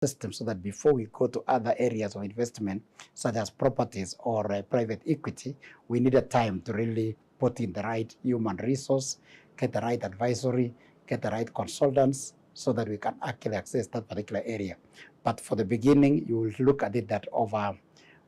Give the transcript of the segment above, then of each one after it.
system so that before we go to other areas of investment, such as properties or private equity, we need a time to really put in the right human resource, get the right advisory, get the right consultants, so that we can actually access that particular area. But for the beginning, you will look at it that over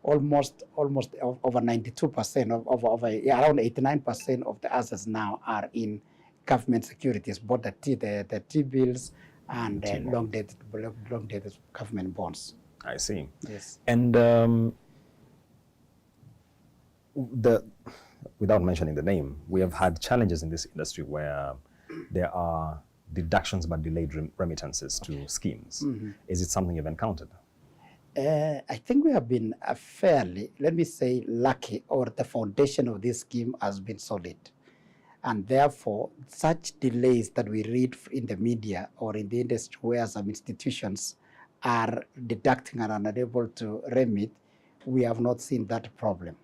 almost over 92% around 89% of the assets now are in government securities, both the T-bills and long-dated government bonds. I see. Yes. And without mentioning the name, we have had challenges in this industry where there are deductions but delayed remittances to schemes. Is it something you've encountered? I think we have been fairly, let me say, lucky, or the foundation of this scheme has been solid. And therefore, such delays that we read in the media or in the industry where some institutions are deducting and are unable to remit, we have not seen that problem.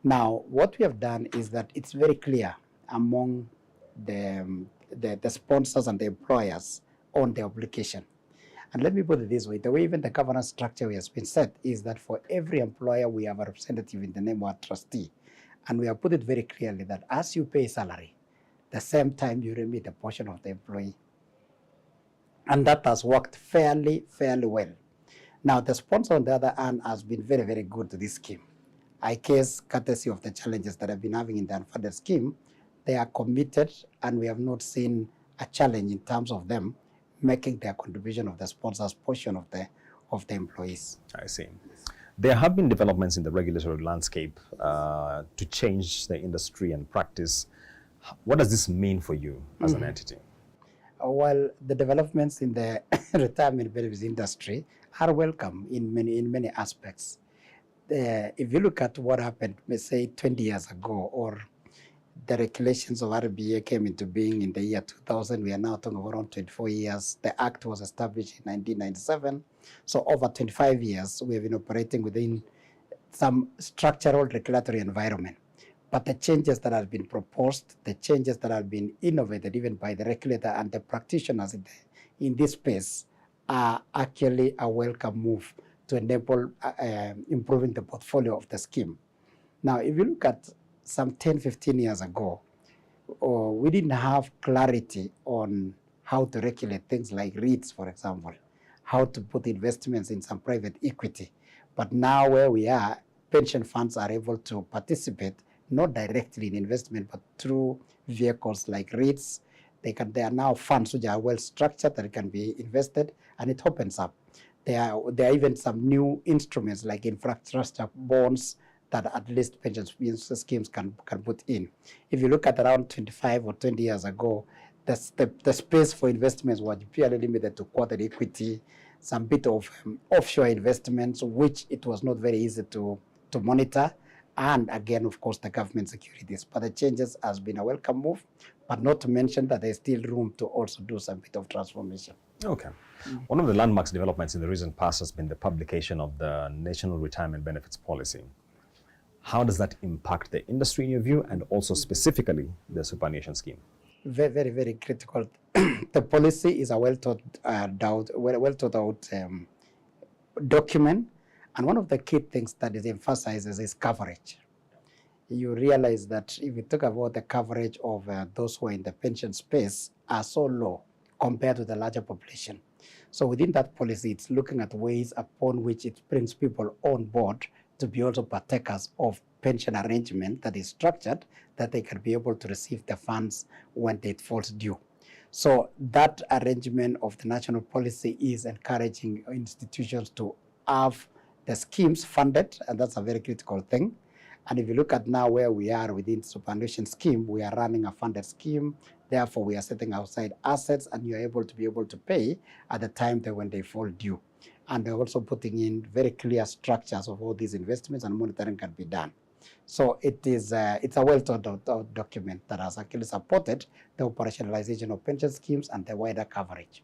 Now, what we have done is that it's very clear among the sponsors and the employers on the obligation. And let me put it this way, the way even the governance structure has been set is that for every employer, we have a representative in the name of a trustee. And we have put it very clearly that as you pay salary, the same time you remit a portion of the employee. And that has worked fairly well. Now, the sponsor, on the other hand, has been very good to this scheme. I guess, courtesy of the challenges that I've been having in the unfunded scheme, they are committed, and we have not seen a challenge in terms of them making their contribution of the sponsor's portion of the employees. I see. There have been developments in the regulatory landscape to change the industry and practice. What does this mean for you as an entity? Well, the developments in the retirement benefits industry are welcome in many aspects. If you look at what happened, let's say 20 years ago, or the regulations of RBA came into being in the year 2000, we are now talking of around 24 years. The Act was established in 1997. So over 25 years, we have been operating within some structural regulatory environment. But the changes that have been proposed, the changes that have been innovated even by the regulator and the practitioners in this space are actually a welcome move to enable improving the portfolio of the scheme. Now, if you look at some 10, 15 years ago, we didn't have clarity on how to regulate things like REITs, for example, how to put investments in some private equity. But now where we are, pension funds are able to participate not directly in investment, but through vehicles like REITs. There are now funds which are well structured that can be invested, and it opens up. There are even some new instruments like infrastructure bonds that at least pension schemes can put in. If you look at around 25 or 20 years ago, the space for investments was purely limited to quoted equity, some bit of offshore investments, which it was not very easy to monitor, and again, of course, the government securities. But the changes has been a welcome move, but not to mention that there's still room to also do some bit of transformation. Okay. One of the landmark developments in the recent past has been the publication of the National Retirement Benefits Policy. How does that impact the industry in your view, and also specifically the superannuation scheme? Very critical. The policy is a well thought out document, and one of the key things that it emphasizes is coverage. You realize that if you talk about the coverage of those who are in the pension space are so low compared to the larger population. So within that policy, it's looking at ways upon which it brings people on board to be also partakers of pension arrangement that is structured, that they can be able to receive the funds when it falls due. So that arrangement of the national policy is encouraging institutions to have the schemes funded, and that's a very critical thing. And if you look at now where we are within the superannuation scheme, we are running a funded scheme. Therefore, we are setting aside assets, and you're able to pay at the time when they fall due. And they're also putting in very clear structures of all these investments, and monitoring can be done. So it's a well thought out document that has actually supported the operationalization of pension schemes and the wider coverage.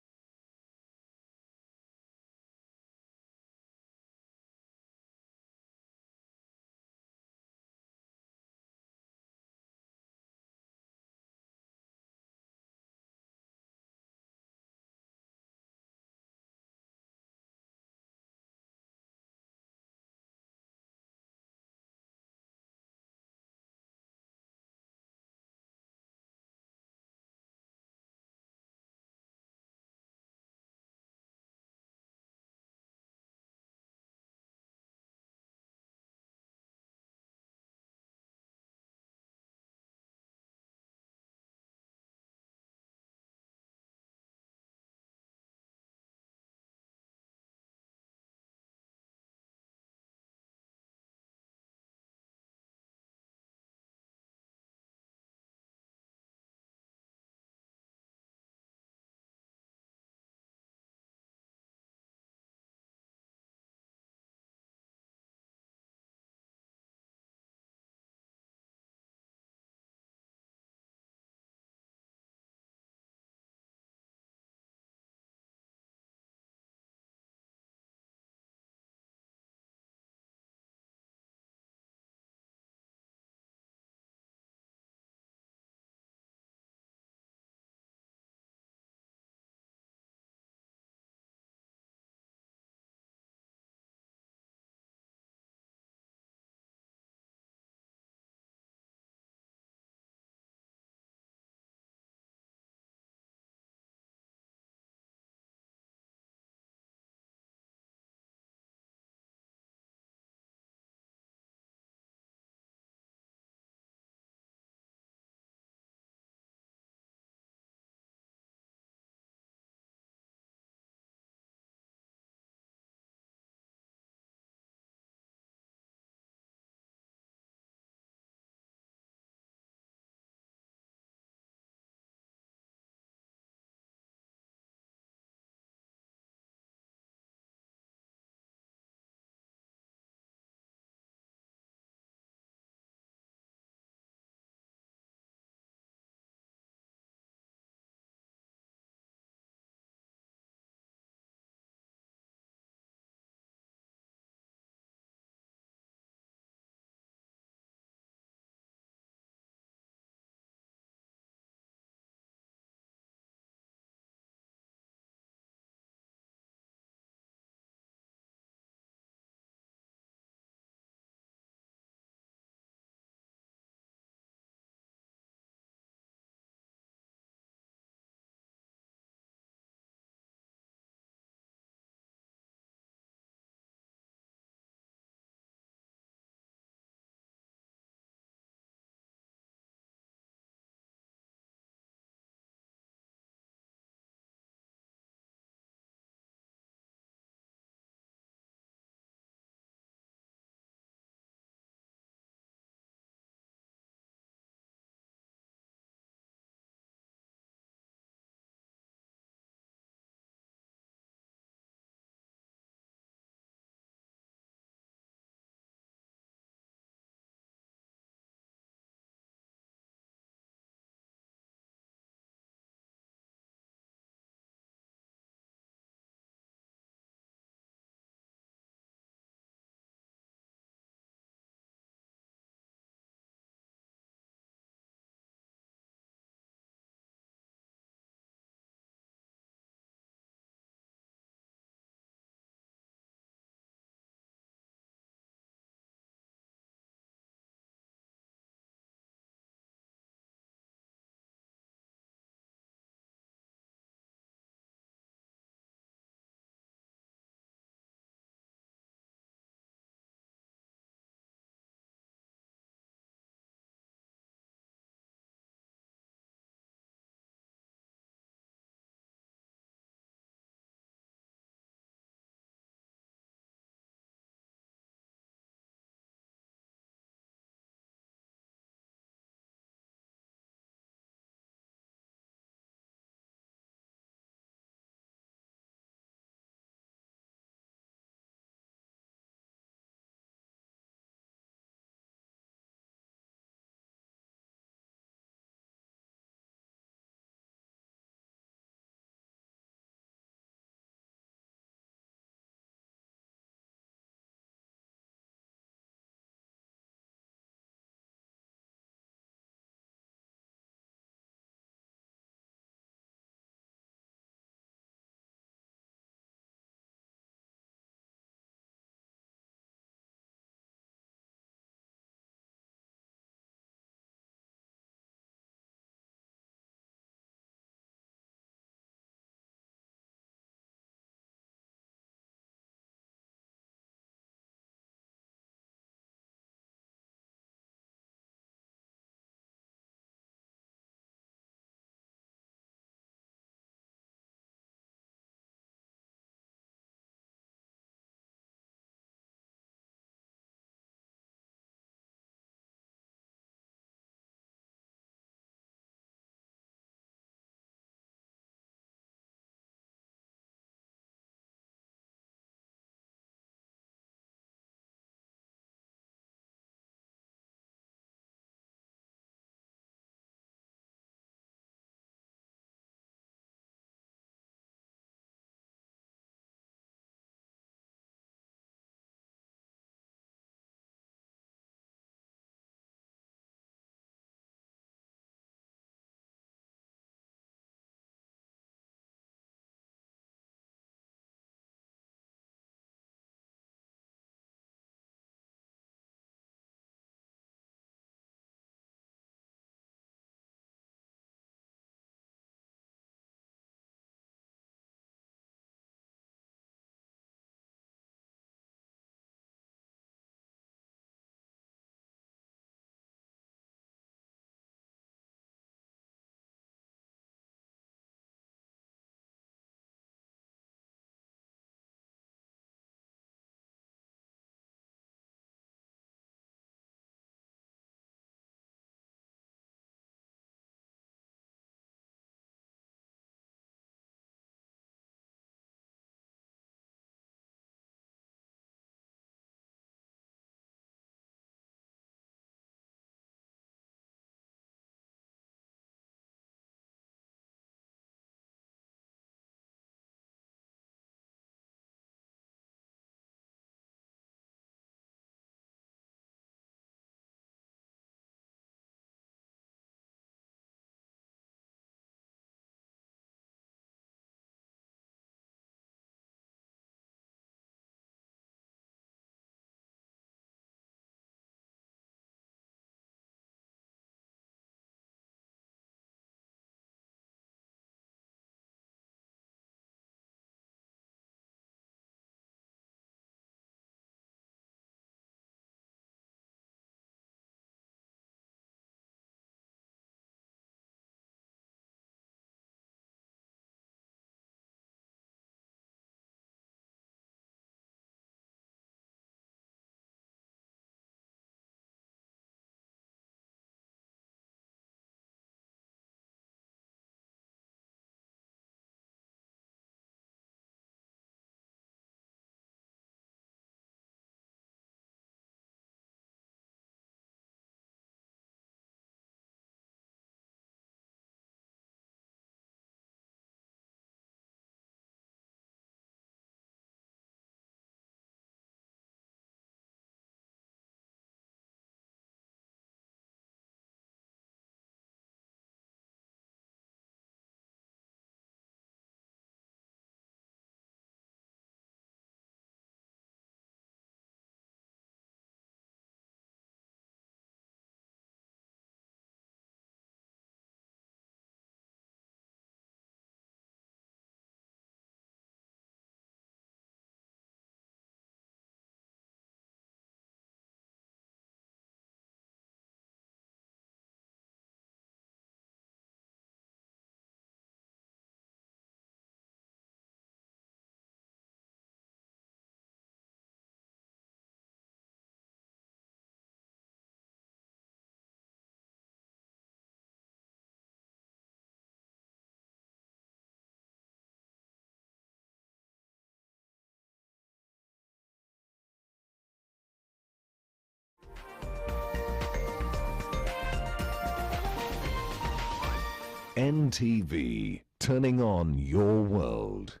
NTV, turning on your world.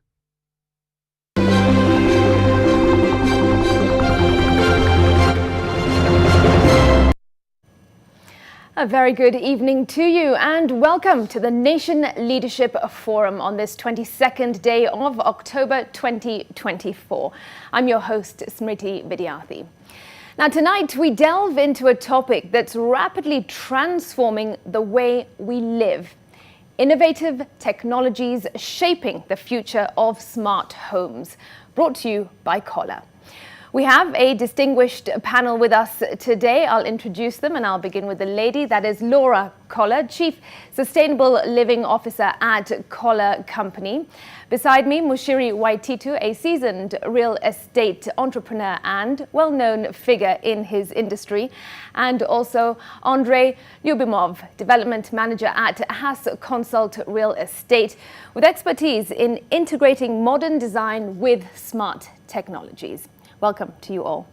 A very good evening to you and welcome to the Nation Leadership Forum on this 22nd day of October 2024. I'm your host, Smriti Vidyarthi. Now tonight we delve into a topic that's rapidly transforming the way we live. Innovative technologies shaping the future of smart homes. Brought to you by Collar. We have a distinguished panel with us today. I'll introduce them and I'll begin with the lady. That is Laura Collar, Chief Sustainable Living Officer at Collar Company. Beside me, Mushiri Waititu, a seasoned real estate entrepreneur and well-known figure in his industry. And also Andrei Lyubimov, Development Manager at Haas Consult Real Estate, with expertise in integrating modern design with smart technologies. Welcome to you all.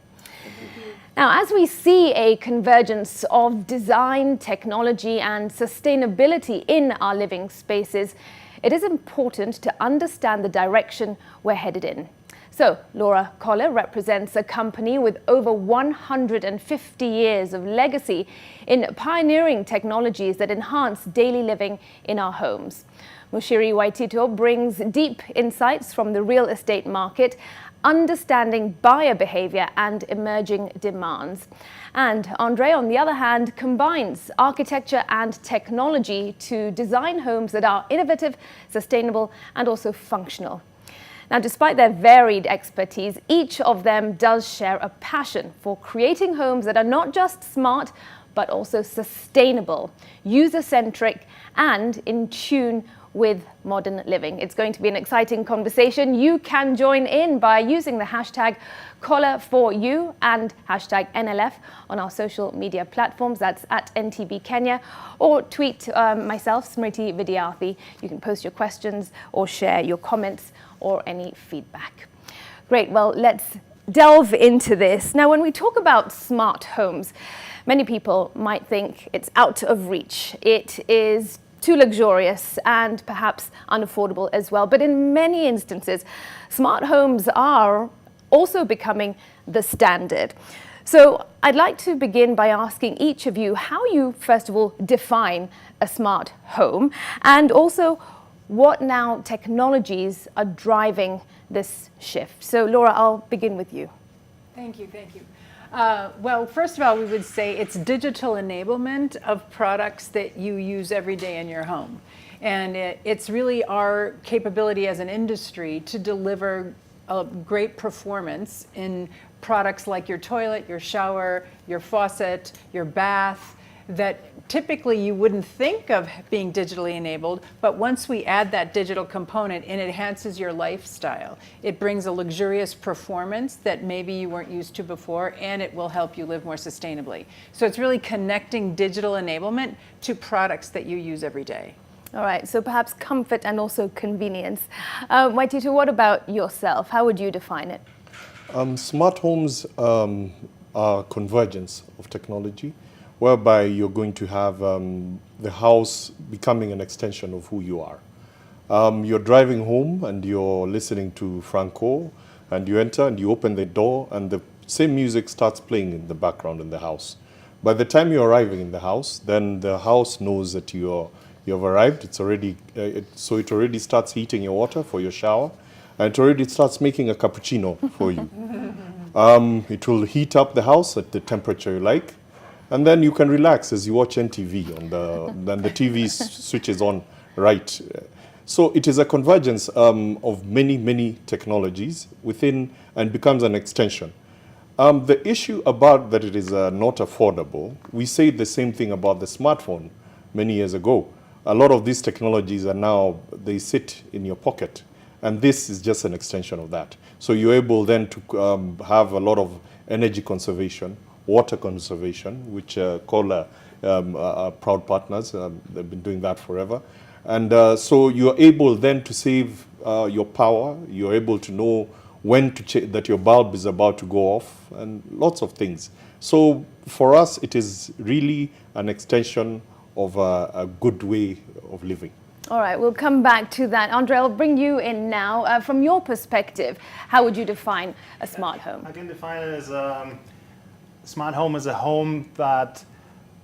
Now, as we see a convergence of design, technology and sustainability in our living spaces, it is important to understand the direction we're headed in. So, Laura Collar represents a company with over 150 years of legacy in pioneering technologies that enhance daily living in our homes. Mushiri Waititu brings deep insights from the real estate market, understanding buyer behavior and emerging demands. And Andre, on the other hand, combines architecture and technology to design homes that are innovative, sustainable, and also functional. Now, despite their varied expertise, each of them does share a passion for creating homes that are not just smart, but also sustainable, user-centric, and in tune with modern living. It's going to be an exciting conversation. You can join in by using the hashtag Collar4U and hashtag NLF on our social media platforms. That's at NTB Kenya, or tweet myself, Smriti Vidyarthi. You can post your questions or share your comments or any feedback. Great, well, let's delve into this. Now, when we talk about smart homes, many people might think it's out of reach. It is too luxurious and perhaps unaffordable as well. But in many instances, smart homes are also becoming the standard. So I'd like to begin by asking each of you how you, first of all, define a smart home, and also what now technologies are driving this shift. So Laura, I'll begin with you. Thank you. Well, first of all, we would say it's digital enablement of products that you use every day in your home. And it's really our capability as an industry to deliver a great performance in products like your toilet, your shower, your faucet, your bath, that typically you wouldn't think of being digitally enabled, but once we add that digital component, it enhances your lifestyle. It brings a luxurious performance that maybe you weren't used to before, and it will help you live more sustainably. So it's really connecting digital enablement to products that you use every day. All right, so perhaps comfort and also convenience. Waititu, what about yourself? How would you define it? Smart homes are convergence of technology, whereby you're going to have the house becoming an extension of who you are. You're driving home and you're listening to Franco, and you enter and you open the door and the same music starts playing in the background in the house. By the time you're arriving in the house, then the house knows that you've arrived. It's already so it already starts heating your water for your shower, and it already starts making a cappuccino for you. It will heat up the house at the temperature you like. And then you can relax as you watch NTV, then the TV switches on right. So it is a convergence of many technologies within, and becomes an extension. The issue about that it is not affordable, we said the same thing about the smartphone many years ago. A lot of these technologies are now, they sit in your pocket, and this is just an extension of that. So you're able then to have a lot of energy conservation, water conservation, which Collar are proud partners. They've been doing that forever. And so you're able then to save your power. You're able to know when to that your bulb is about to go off, and lots of things. So for us, it is really an extension of a good way of living. All right, we'll come back to that. Andre, I'll bring you in now. From your perspective, how would you define a smart home? I can define it as smart home as a home that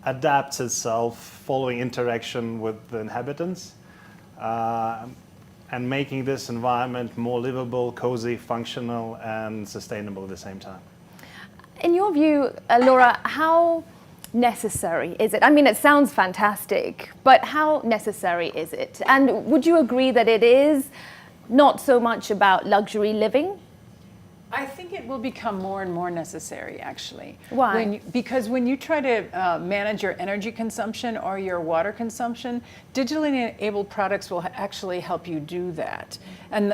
adapts itself following interaction with the inhabitants and making this environment more livable, cozy, functional, and sustainable at the same time. In your view, Laura, how necessary is it? I mean, it sounds fantastic, but how necessary is it? And would you agree that it is not so much about luxury living? I think it will become more and more necessary, actually. Why? Because when you try to manage your energy consumption or your water consumption, digitally enabled products will actually help you do that. And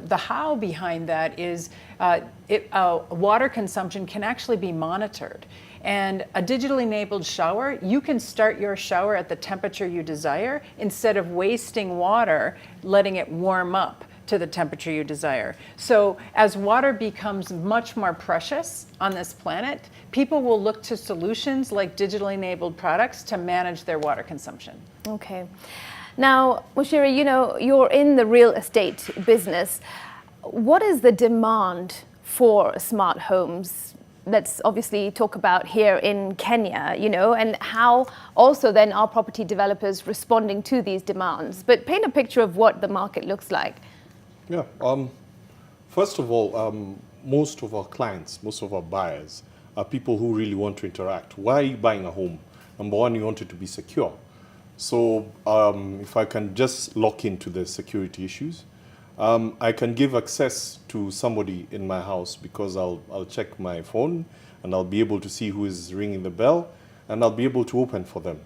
the how behind that is water consumption can actually be monitored. And a digitally enabled shower, you can start your shower at the temperature you desire instead of wasting water, letting it warm up to the temperature you desire. So as water becomes much more precious on this planet, people will look to solutions like digitally enabled products to manage their water consumption. Okay. Now, Mushiri, you know, you're in the real estate business. What is the demand for smart homes? Let's obviously talk about here in Kenya, you know, and how also then are property developers responding to these demands. But paint a picture of what the market looks like. Yeah. First of all, most of our clients, most of our buyers are people who really want to interact. Why are you buying a home? Number one, you want it to be secure. So if I can just lock into the security issues, I can give access to somebody in my house because I'll check my phone and I'll be able to see who is ringing the bell and I'll be able to open for them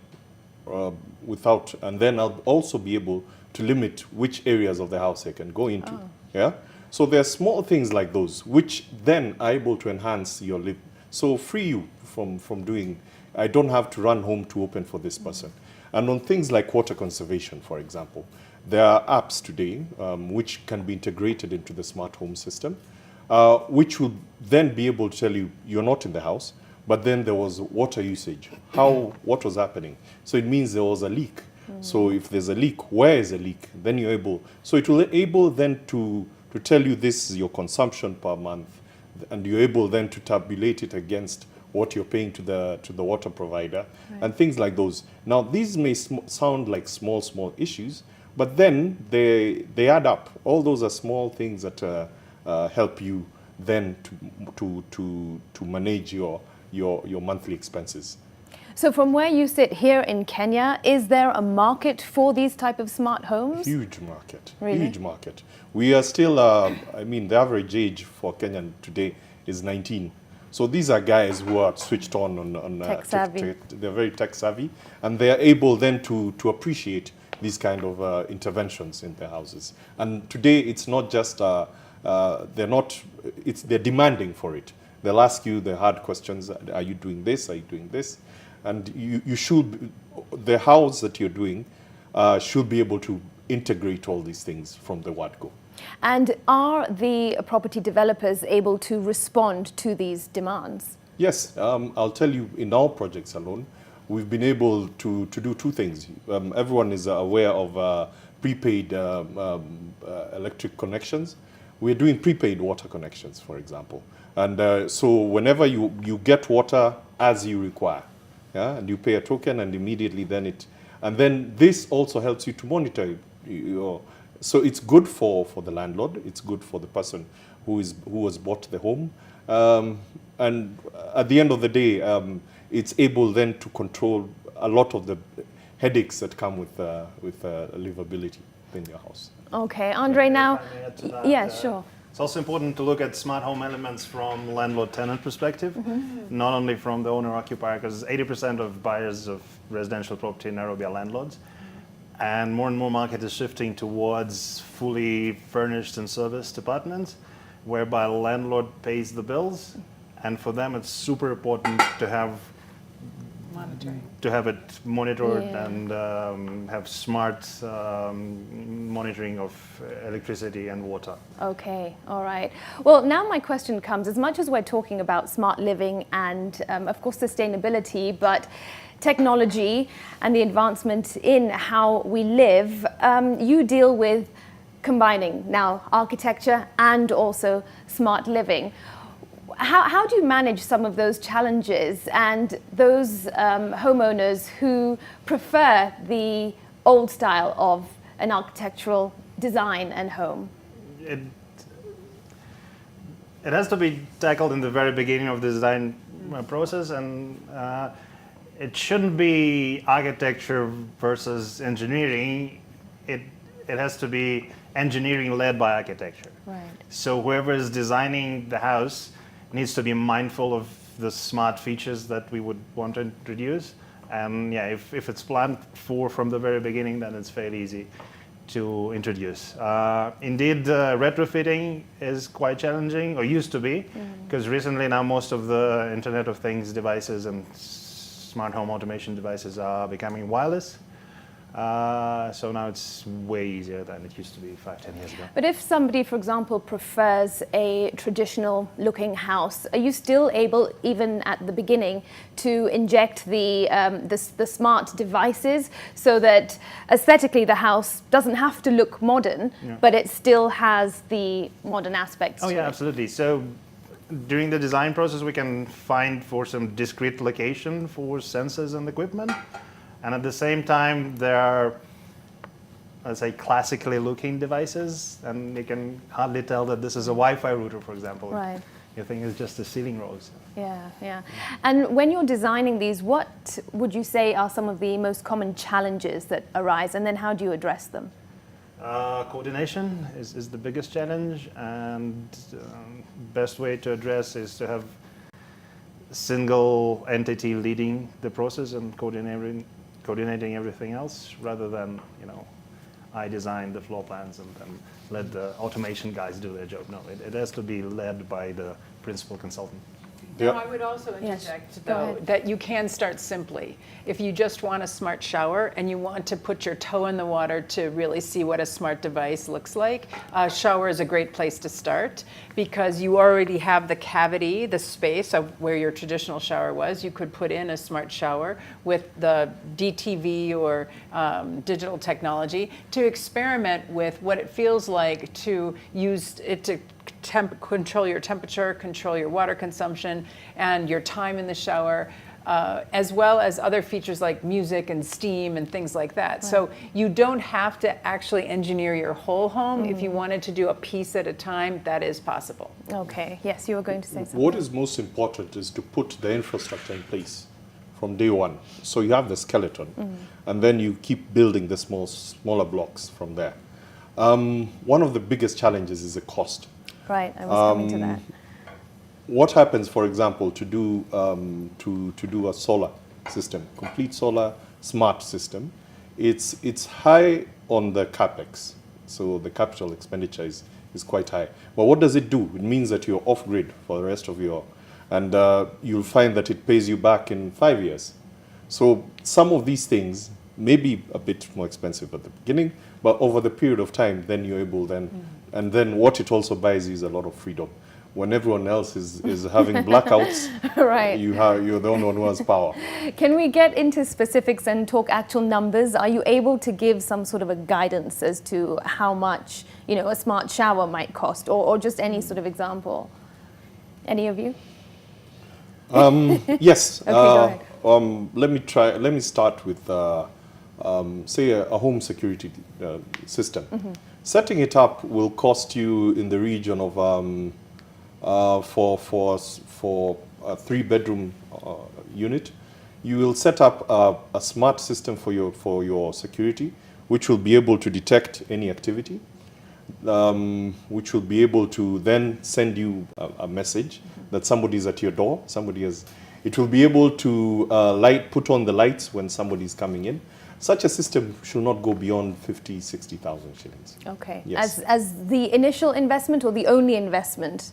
and then I'll also be able to limit which areas of the house I can go into. Yeah. So there are small things like those which then are able to enhance your life. So free you from doing. I don't have to run home to open for this person. And on things like water conservation, for example, there are apps today which can be integrated into the smart home system, which will then be able to tell you you're not in the house, but then there was water usage, what was happening. So it means there was a leak. So if there's a leak, where is the leak? Then you're able, so it will able then to tell you this is your consumption per month, and you're able then to tabulate it against what you're paying to the water provider, and things like those. Now these may sound like small issues, but then they add up. All those are small things that help you then to manage your monthly expenses. So from where you sit here in Kenya, is there a market for these type of smart homes? Huge market, really? Huge market. We are still, I mean, the average age for Kenyan today is 19. So these are guys who are switched on tech savvy. They're very tech savvy, and they are able then to appreciate these kind of interventions in their houses. And today it's not just, they're demanding for it. They'll ask you the hard questions, are you doing this, are you doing this? And you should, the house that you're doing should be able to integrate all these things from the word go. And are the property developers able to respond to these demands? Yes, I'll tell you, in our projects alone, we've been able to do two things. Everyone is aware of prepaid electric connections. We're doing prepaid water connections, for example. And so whenever you get water as you require, yeah, and you pay a token, and immediately then and then this also helps you to monitor so it's good for the landlord, it's good for the person who has bought the home, and at the end of the day, it's able then to control a lot of the headaches that come with livability in your house. Okay, Andre, now, yeah, sure. It's also important to look at smart home elements from landlord-tenant perspective, not only from the owner-occupier, because 80% of buyers of residential property in Nairobi are landlords. And more market is shifting towards fully furnished and serviced apartments, whereby landlord pays the bills. And for them, it's super important to have Monitoring. to have it monitored Yeah. and have smart monitoring of electricity and water. Okay, all right. Well, now my question comes, as much as we're talking about smart living and, of course, sustainability, but technology and the advancement in how we live, you deal with combining now architecture and also smart living. How do you manage some of those challenges and those homeowners who prefer the old style of an architectural design and home? It has to be tackled in the very beginning of the design process, and it shouldn't be architecture versus engineering. It has to be engineering led by architecture. Right. So whoever is designing the house needs to be mindful of the smart features that we would want to introduce. And yeah, if it's planned for from the very beginning, then it's fairly easy to introduce. Indeed, retrofitting is quite challenging, or used to be, because recently now most of the Internet of Things devices and smart home automation devices are becoming wireless. So now it's way easier than it used to be 5-10 years ago. But if somebody, for example, prefers a traditional looking house, are you still able, even at the beginning, to inject the smart devices so that aesthetically the house doesn't have to look modern, but it still has the modern aspects Oh to yeah, it? absolutely. So during the design process, we can find for some discrete location for sensors and equipment. And at the same time, there are, let's say, classically looking devices, and you can hardly tell that this is a Wi-Fi router, for example. Right. You think it's just a ceiling rose. Yeah, yeah. And when you're designing these, what would you say are some of the most common challenges that arise, and then how do you address them? Coordination is the biggest challenge, and best way to address is to have a single entity leading the process and coordinating everything else, rather than, I design the floor plans and then let the automation guys do their job. No, it has to be led by the principal consultant. Yeah. No, I would also Yes, interject, go though, ahead. that you can start simply. If you just want a smart shower and you want to put your toe in the water to really see what a smart device looks like, a shower is a great place to start, because you already have the cavity, the space of where your traditional shower was. You could put in a smart shower with the DTV or digital technology to experiment with what it feels like to use it to control your temperature, control your water consumption, and your time in the shower, as well as other features like music and steam and things like that. Right. So you don't have to actually engineer your whole home. If you wanted to do a piece at a time, that is possible. Okay, yes, you were going to say something. What is most important is to put the infrastructure in place from day one. So you have the skeleton, and then you keep building the smaller blocks from there. One of the biggest challenges is the cost. Right, I was coming to that. What happens, for example, to do a solar system, complete solar smart system? It's high on the capex, so the capital expenditure is quite high. But what does it do? It means that you're off grid for the rest of your, and you'll find that it pays you back in 5 years. So some of these things may be a bit more expensive at the beginning, but over the period of time, then you're able and then what it also buys is a lot of freedom. When everyone else is having blackouts, Right. you're the only one who has power. Can we get into specifics and talk actual numbers? Are you able to give some sort of a guidance as to how much, a smart shower might cost, or just any sort of example? Any of you? Yes. Okay, go ahead. Let me start with, say, a home security system. Setting it up will cost you in the region of for a 3-bedroom unit. You will set up a smart system for your security, which will be able to detect any activity, which will be able to then send you a message that somebody is at your door. It will be able to put on the lights when somebody is coming in. Such a system should not go beyond 50,000, 60,000 shillings. Okay. Yes. As the initial investment or the only investment?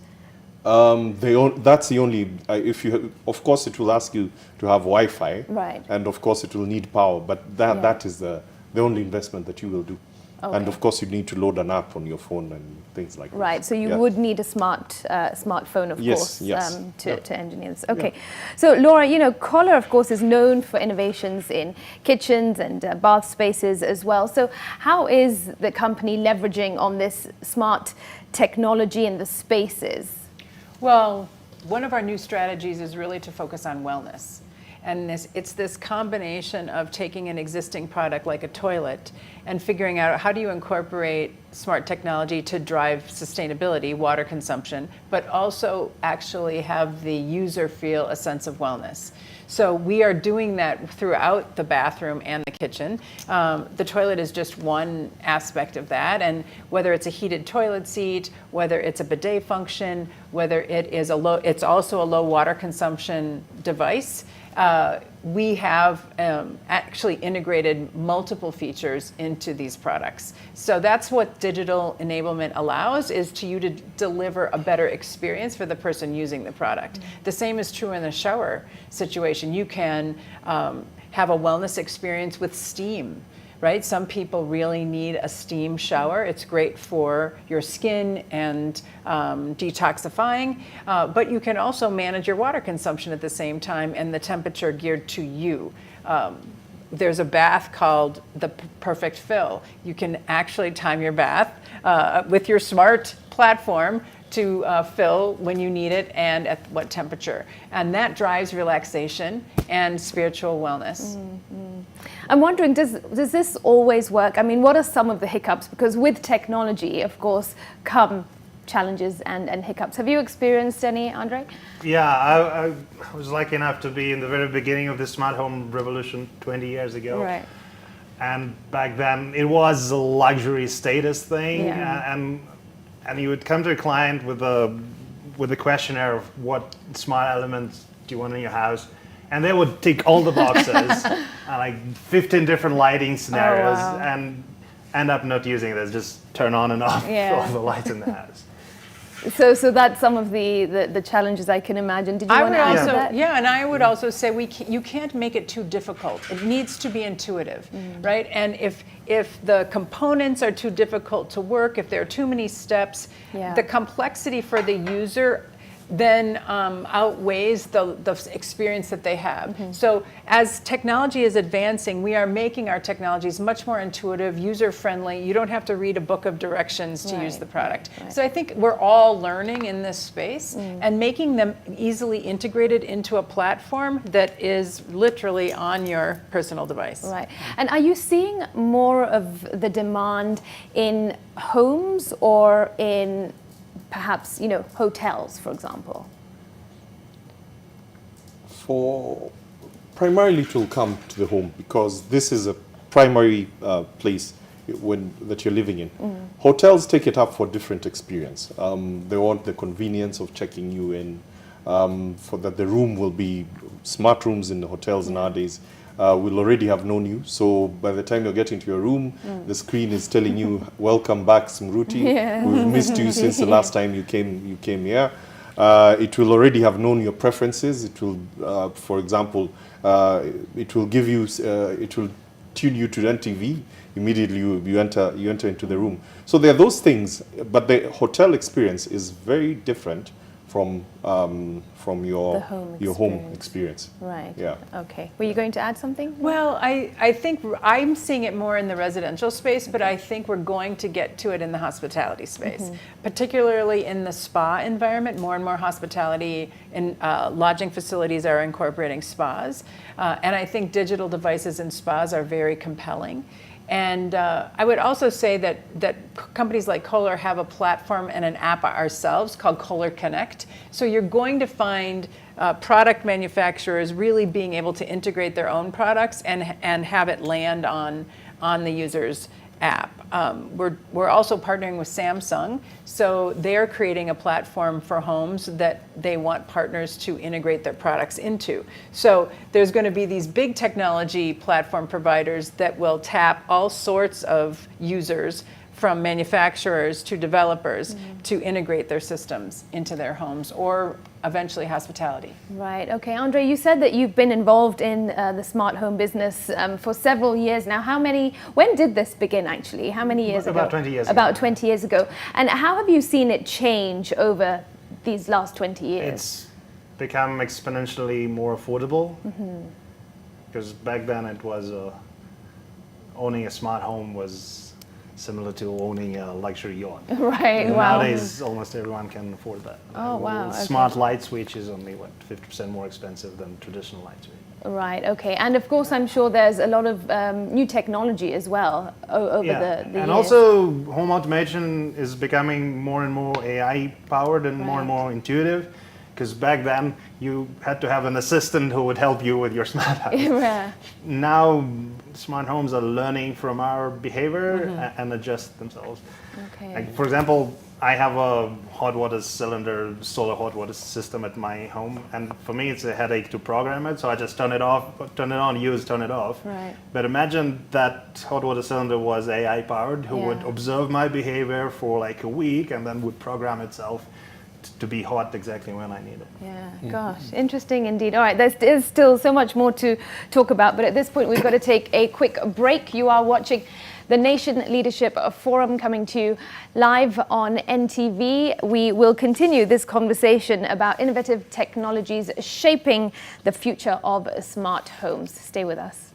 That's the only. If you, of course, it will ask you to have Wi-Fi, Right. and of course, it will need power. But that is the only investment that you will do. Okay. And of course, you need to load an app on your phone and things like that. Right, so you would need a smartphone, of course, to engineer this. Okay, so Laura, you know, Kohler, of course, is known for innovations in kitchens and bath spaces as well. So how is the company leveraging on this smart technology in the spaces? Well, one of our new strategies is really to focus on wellness. And it's this combination of taking an existing product like a toilet and figuring out how do you incorporate smart technology to drive sustainability, water consumption, but also actually have the user feel a sense of wellness. So we are doing that throughout the bathroom and the kitchen. The toilet is just one aspect of that, and whether it's a heated toilet seat, whether it's a bidet function, whether it is it's also a low water consumption device. We have actually integrated multiple features into these products. So that's what digital enablement allows, is to you to deliver a better experience for the person using the product. The same is true in the shower situation. You can have a wellness experience with steam. Right? Some people really need a steam shower. It's great for your skin and detoxifying, but you can also manage your water consumption at the same time and the temperature geared to you. There's a bath called the Perfect Fill. You can actually time your bath with your smart platform to fill when you need it and at what temperature. And that drives relaxation and spiritual wellness. Mm-hmm. I'm wondering, does this always work? I mean, what are some of the hiccups? Because with technology, of course, come challenges and hiccups. Have you experienced any, Andre? Yeah, I was lucky enough to be in the very beginning of the smart home revolution 20 years ago. Right. And back then, it was a luxury status thing. Yeah. And you would come to a client with a questionnaire of what smart elements do you want in your house, and they would tick all the boxes, and like 15 different lighting scenarios, and end up not using this, just turn on and off all the lights in the house. So that's some of the challenges I can imagine. Did you want to add to that? Yeah, and I would also say you can't make it too difficult. It needs to be intuitive, right? And if the components are too difficult to work, if there are too many steps, the complexity for the user then outweighs the experience that they have. So as technology is advancing, we are making our technologies much more intuitive, user-friendly. You don't have to read a book of directions to use the product. Right. So I think we're all learning in this space and making them easily integrated into a platform that is literally on your personal device. Right. And are you seeing more of the demand in homes or in perhaps, hotels, for example? Primarily it will come to the home, because this is a primary place that you're living in. Hotels take it up for different experience. They want the convenience of checking you in, for that the room will be smart rooms in the hotels nowadays. Will already have known you, so by the time you're getting to your room, the screen is telling you, "Welcome back, Smruti. We've missed you since the last time you came here." It will already have known your preferences. It will, for example, it will give you, it will tune you to NTV. Immediately you enter into the room. So there are those things, but the hotel experience is very different from your home experience. Right. Yeah. Okay. Were you going to add something? Well, I think I'm seeing it more in the residential space, but I think we're going to get to it in the hospitality space, particularly in the spa environment. More and more hospitality and lodging facilities are incorporating spas, and I think digital devices in spas are very compelling. And I would also say that companies like Kohler have a platform and an app ourselves called Kohler Connect. So you're going to find product manufacturers really being able to integrate their own products and have it land on the user's app. We're also partnering with Samsung, so they're creating a platform for homes that they want partners to integrate their products into. So there's going to be these big technology platform providers that will tap all sorts of users from manufacturers to developers to integrate their systems into their homes or eventually hospitality. Right. Okay, Andre, you said that you've been involved in the smart home business for several years now. When did this begin actually? How many years ago? About 20 years About ago. 20 years ago. And how have you seen it change over these last 20 years? It's become exponentially more affordable, because back then it was owning a smart home was similar to owning a luxury yacht. Right, And wow. nowadays almost everyone can afford that. Oh, wow, okay. Smart light switch is only 50% more expensive than traditional light switch. Right, okay. And of course, I'm sure there's a lot of new technology as well over the and years. also home automation is becoming more and more AI powered and more and more intuitive, because back then you had to have an assistant who would help you with your smart house. Yeah. Now smart homes are learning from our behavior and adjust themselves. Okay. Like, for example, I have a hot water cylinder, solar hot water system at my home, and for me it's a headache to program it, so I just turn it off, turn it on, turn it off. Right. But imagine that hot water cylinder was AI powered, who would observe my behavior for like a week and then would program itself to be hot exactly when I need it. Yeah, gosh, interesting indeed. All right, there is still so much more to talk about, but at this point we've got to take a quick break. You are watching the Nation Leadership Forum coming to you live on NTV. We will continue this conversation about innovative technologies shaping the future of smart homes. Stay with us.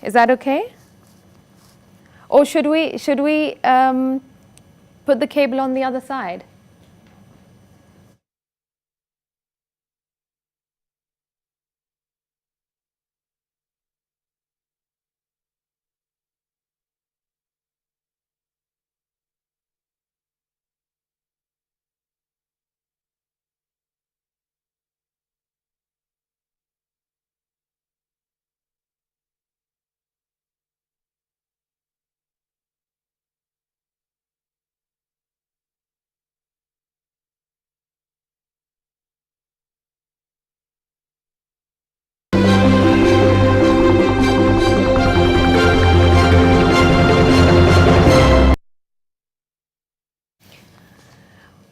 Is that okay? Or should we put the cable on the other side?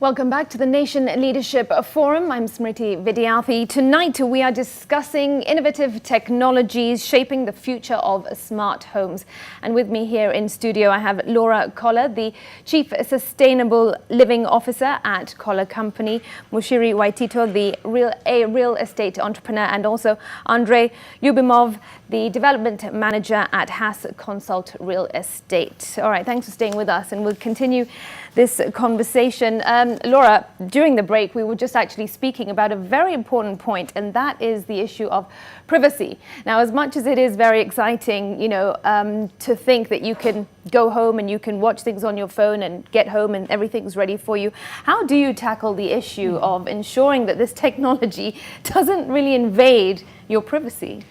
Welcome back to the Nation Leadership Forum. I'm Smriti Vidyarthi. Tonight we are discussing innovative technologies shaping the future of smart homes. And with me here in studio I have Laura Koller, the Chief Sustainable Living Officer at Koller Company, Mushiri Waitito, the real estate entrepreneur, and also Andrei Lyubimov, the Development Manager at Haas Consult Real Estate. All right, thanks for staying with us, and we'll continue this conversation. Laura, during the break, we were just actually speaking about a very important point, and that is the issue of privacy. Now, as much as it is very exciting, to think that you can go home and you can watch things on your phone and get home and everything's ready for you, how do you tackle the issue of ensuring that this technology doesn't really invade your privacy?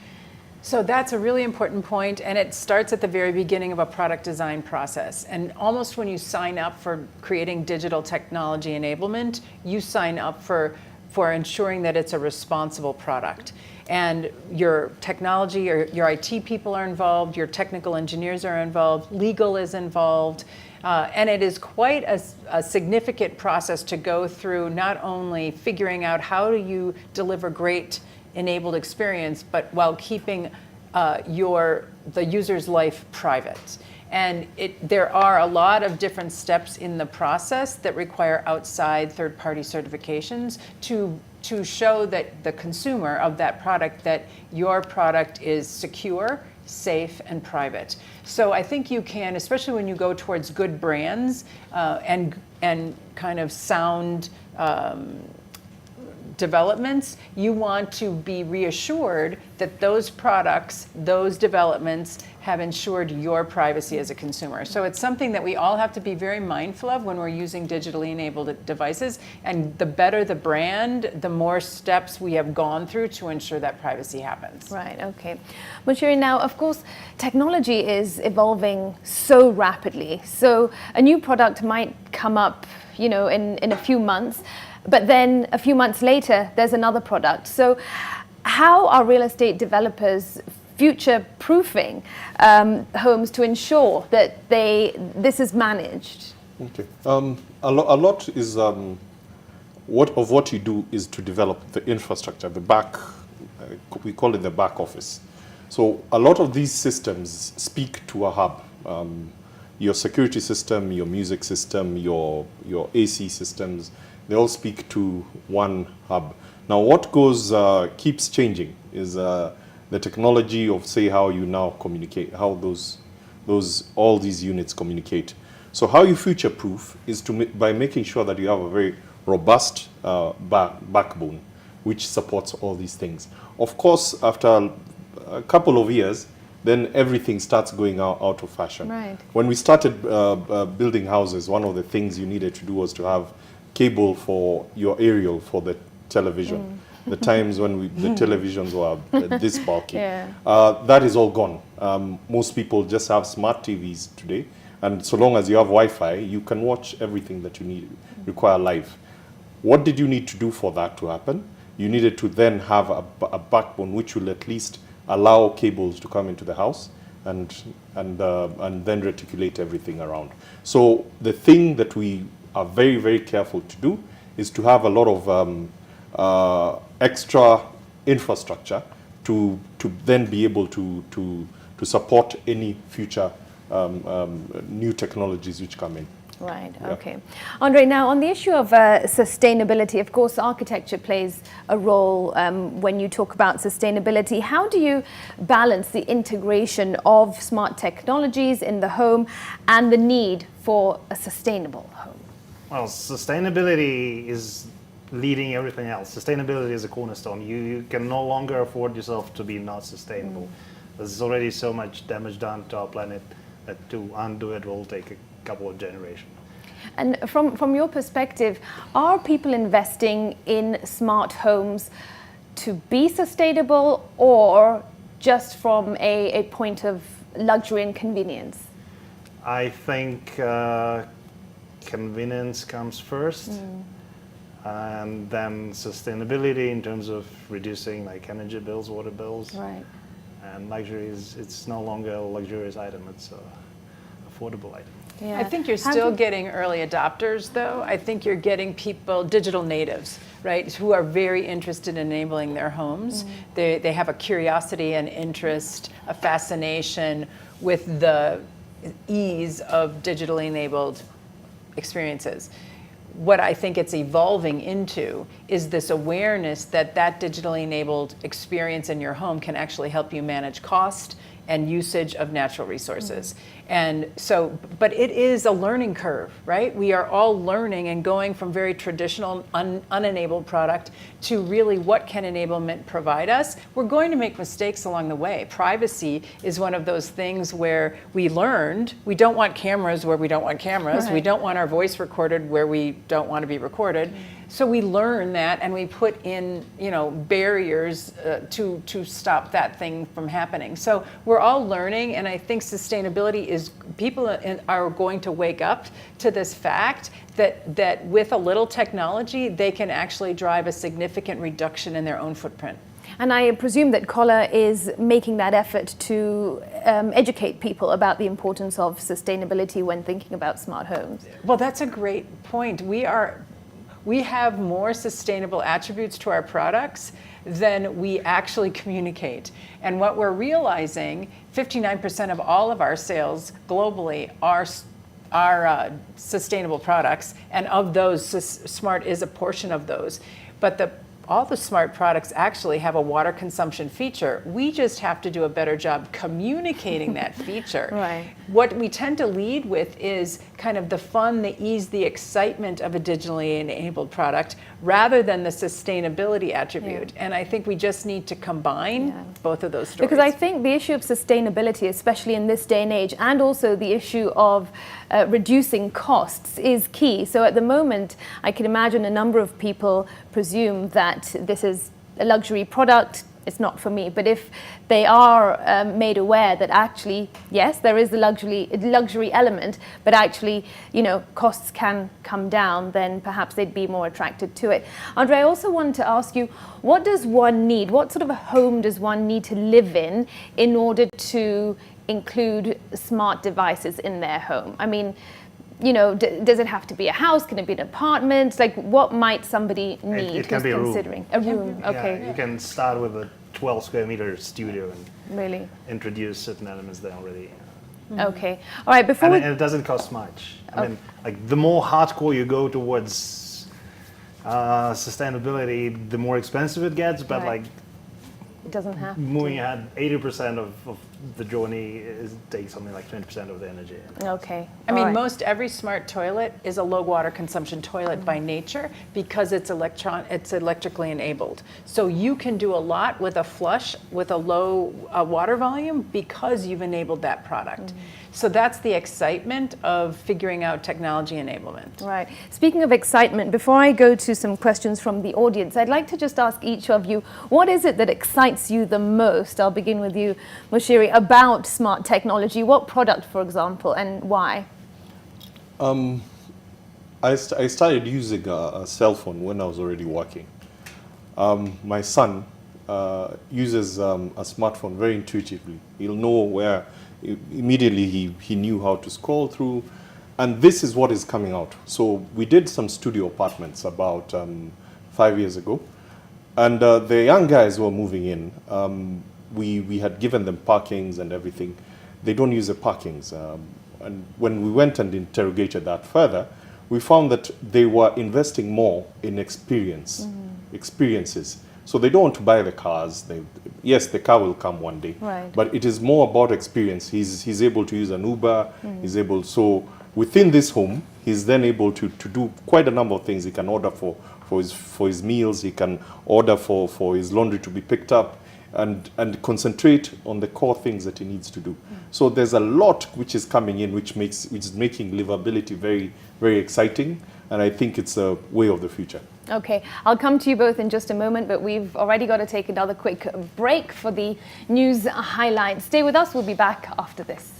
So that's a really important point, and it starts at the very beginning of a product design process. And almost when you sign up for creating digital technology enablement, you sign up for ensuring that it's a responsible product. And your technology or your IT people are involved, your technical engineers are involved, legal is involved, and it is quite a significant process to go through, not only figuring out how do you deliver great enabled experience, but while keeping the user's life private. And there are a lot of different steps in the process that require outside third-party certifications to show that the consumer of that product, that your product is secure, safe, and private. So I think you can, especially when you go towards good brands and kind of sound developments, you want to be reassured that those products, those developments have ensured your privacy as a consumer. So it's something that we all have to be very mindful of when we're using digitally enabled devices. And the better the brand, the more steps we have gone through to ensure that privacy happens. Right, okay. Mushiri, now, of course, technology is evolving so rapidly. So a new product might come up, in a few months. But then a few months later, there's another product. So how are real estate developers future-proofing homes to ensure that this is managed? Okay. A lot is, what you do is to develop the infrastructure, the back, we call it the back office. So a lot of these systems speak to a hub. Your security system, your music system, your AC systems, they all speak to one hub. Now, what keeps changing is the technology of, say, how you now communicate, how all these units communicate. So how you future-proof is by making sure that you have a very robust backbone, which supports all these things. Of course, after a couple of years, then everything starts going out of fashion. Right. When we started building houses, one of the things you needed to do was to have cable for your aerial for the television. The times when the televisions were this bulky. Yeah. That is all gone. Most people just have smart TVs today, and so long as you have Wi-Fi, you can watch everything that you require live. What did you need to do for that to happen? You needed to then have a backbone which will at least allow cables to come into the house and then reticulate everything around. So the thing that we are very, very careful to do is to have a lot of extra infrastructure to then be able to support any future new technologies which come in. Right, Yeah. okay. Andre, now on the issue of sustainability, of course, architecture plays a role when you talk about sustainability. How do you balance the integration of smart technologies in the home and the need for a sustainable home? Well, sustainability is leading everything else. Sustainability is a cornerstone. You can no longer afford yourself to be not sustainable. There's already so much damage done to our planet that to undo it will take a couple of generations. And from your perspective, are people investing in smart homes to be sustainable or just from a point of luxury and convenience? I think convenience comes first, and then sustainability in terms of reducing like energy bills, water bills. Right. And luxury it's no longer a luxurious item, it's an affordable item. Yeah. I think you're still getting early adopters, though. I think you're getting people, digital natives, right, who are very interested in enabling their homes. They have a curiosity and interest, a fascination with the ease of digitally enabled experiences. What I think it's evolving into is this awareness that that digitally enabled experience in your home can actually help you manage cost and usage of natural resources. And so, but it is a learning curve, right? We are all learning and going from very traditional unenabled product to really what can enablement provide us. We're going to make mistakes along the way. Privacy is one of those things where we learned we don't want cameras where we don't want cameras. Right. We don't want our voice recorded where we don't want to be recorded. So we learn that, and we put in, barriers to stop that thing from happening. So we're all learning, and I think sustainability is people are going to wake up to this fact that with a little technology, they can actually drive a significant reduction in their own footprint. And I presume that Kola is making that effort to educate people about the importance of sustainability when thinking about smart homes. Well, that's a great point. We have more sustainable attributes to our products than we actually communicate. And what we're realizing, 59% of all of our sales globally are sustainable products, and of those, smart is a portion of those. But all the smart products actually have a water consumption feature. We just have to do a better job communicating that feature. Right. What we tend to lead with is kind of the fun, the ease, the excitement of a digitally enabled product rather than the sustainability attribute. And I think we just need to combine both of those stories. Because I think the issue of sustainability, especially in this day and age, and also the issue of reducing costs is key. So at the moment, I can imagine a number of people presume that this is a luxury product, it's not for me. But if they are made aware that actually, yes, there is the luxury element, but actually, costs can come down, then perhaps they'd be more attracted to it. Andre, I also wanted to ask you, what does one need? What sort of a home does one need to live in order to include smart devices in their home? I mean, does it have to be a house? Can it be an apartment? Like, what might somebody need It can who's be a room. considering a room? Okay. Yeah, you can start with a 12 square meter studio and Really? introduce certain elements there already. Okay. All right. Before And it doesn't cost much. I mean, like the more hardcore you go towards sustainability, the more expensive it gets. But Right. like it doesn't have moving ahead, 80% of the journey takes something like 20% of the energy. Okay. I mean, All right. most every smart toilet is a low water consumption toilet by nature because it's electrically enabled. So you can do a lot with a flush with a low water volume because you've enabled that product. So that's the excitement of figuring out technology enablement. Right. Speaking of excitement, before I go to some questions from the audience, I'd like to just ask each of you, what is it that excites you the most? I'll begin with you, Moshiri, about smart technology. What product, for example, and why? I started using a cell phone when I was already working. My son uses a smartphone very intuitively. He'll know where, immediately he knew how to scroll through, and this is what is coming out. So we did some studio apartments about 5 years ago, and the young guys who were moving in, we had given them parkings and everything. They don't use the parkings. And when we went and interrogated that further, we found that they were investing more in experiences. So they don't want to buy the cars. Yes, the car will come one day, Right. but it is more about experience. He's able to use an Uber. He's able, so within this home, he's then able to do quite a number of things. He can order for his meals. He can order for his laundry to be picked up, and concentrate on the core things that he needs to do. So there's a lot which is coming in, which is making livability very, very exciting, and I think it's a way of the future. Okay, I'll come to you both in just a moment, but we've already got to take another quick break for the news highlights. Stay with us, we'll be back after this.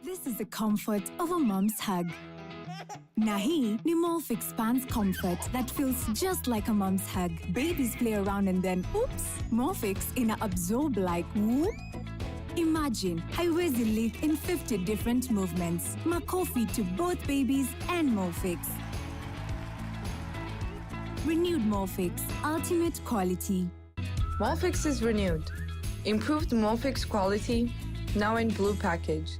This is the comfort of a mom's hug. Na hii ni Morph Expanse Comfort that feels just like a mom's hug. Babies play around and then, oops, Morphix ina absorb like whoop. Imagine, haiwezi leak in 50 different movements. Makofi to both babies and Morphix. Renewed Morphix, ultimate quality. Morphix is renewed. Improved Morphix quality, now in blue package.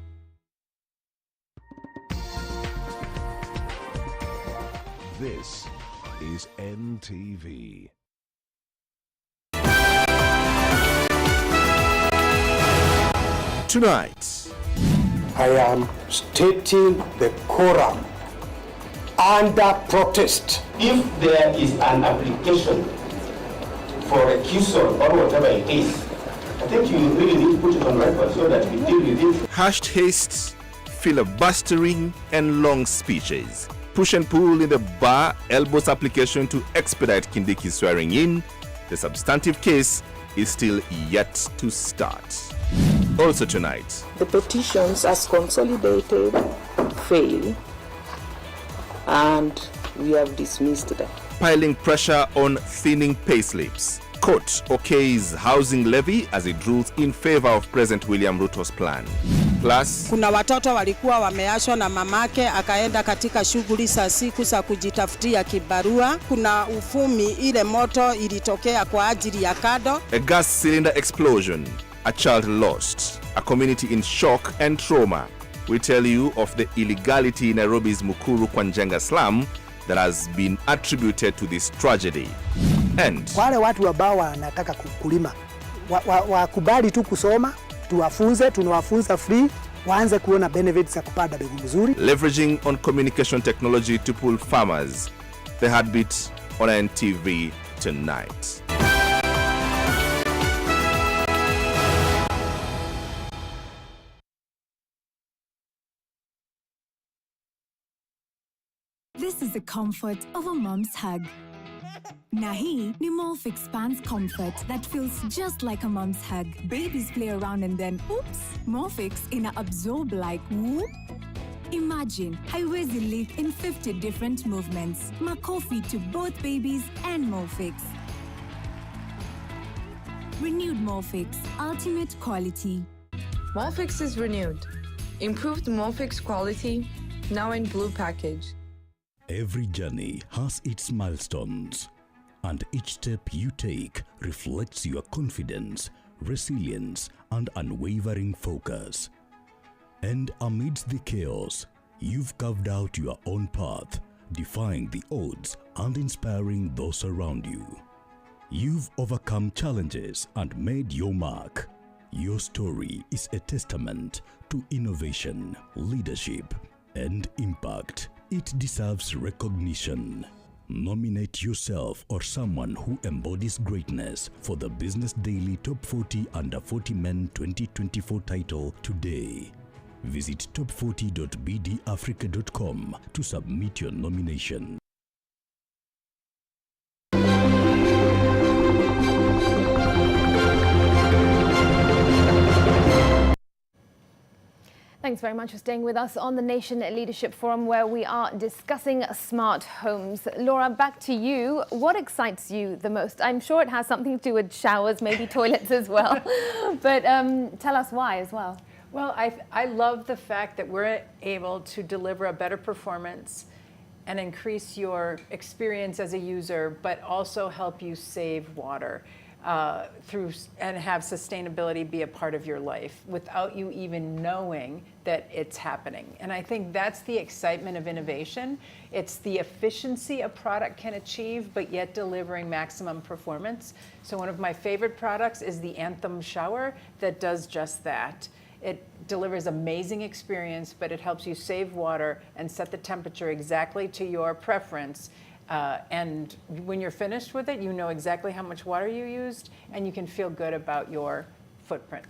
This is NTV. Tonight, I am stating the quorum under protest. If there is an application for recusal or whatever it is, I think you really need to put it on record so that we deal with it. Hushed haste, filibustering, and long speeches. Push and pull in the bar elbows application to expedite Kindiki's swearing in. The substantive case is still yet to start. Also tonight, the petitions as consolidated fail and we have dismissed them. Piling pressure on thinning payslips. Court okays housing levy as it rules in favor of President William Ruto's plan. Plus, kuna watoto walikuwa wameachwa na mamake akaenda katika shughuli za siku za kujitafutia kibarua. Kuna ufumi, ile moto ilitokea kwa ajili ya kado. A gas cylinder explosion, a child lost, a community in shock and trauma. We tell you of the illegality in Nairobi's Mukuru Kwanjenga slum that has been attributed to this tragedy. And wale watu ambao wanataka kulima wakubali tu kusoma, tuwafunze, tunawafunza free, waanze kuona benefits za kupanda mbegu nzuri. Leveraging on communication technology to pull farmers. The Heartbeat on NTV tonight. This is the comfort of a mom's hug. Na hii ni Morph Expanse Comfort that feels just like a mom's hug. Babies play around and then, oops, Morphix ina absorb like whoop. Imagine, haiwezi leak in 50 different movements. Makofi to both babies and Morphix. Renewed Morphix, ultimate quality. Morphix is renewed. Improved Morphix quality, now in blue package. Every journey has its milestones, and each step you take reflects your confidence, resilience, and unwavering focus. And amidst the chaos, you've carved out your own path, defying the odds and inspiring those around you. You've overcome challenges and made your mark. Your story is a testament to innovation, leadership, and impact. It deserves recognition. Nominate yourself or someone who embodies greatness for the Business Daily Top 40 Under 40 Men 2024 title today. Visit top40.bdafrica.com to submit your nomination. Thanks very much for staying with us on the Nation Leadership Forum, where we are discussing smart homes. Laura, back to you. What excites you the most? I'm sure it has something to do with showers, maybe toilets as well. But tell us why as well. Well, I love the fact that we're able to deliver a better performance and increase your experience as a user, but also help you save water. And have sustainability be a part of your life without you even knowing that it's happening. And I think that's the excitement of innovation. It's the efficiency a product can achieve, but yet delivering maximum performance. So one of my favorite products is the Anthem shower that does just that. It delivers amazing experience, but it helps you save water and set the temperature exactly to your preference. And when you're finished with it, you know exactly how much water you used, and you can feel good about your footprint.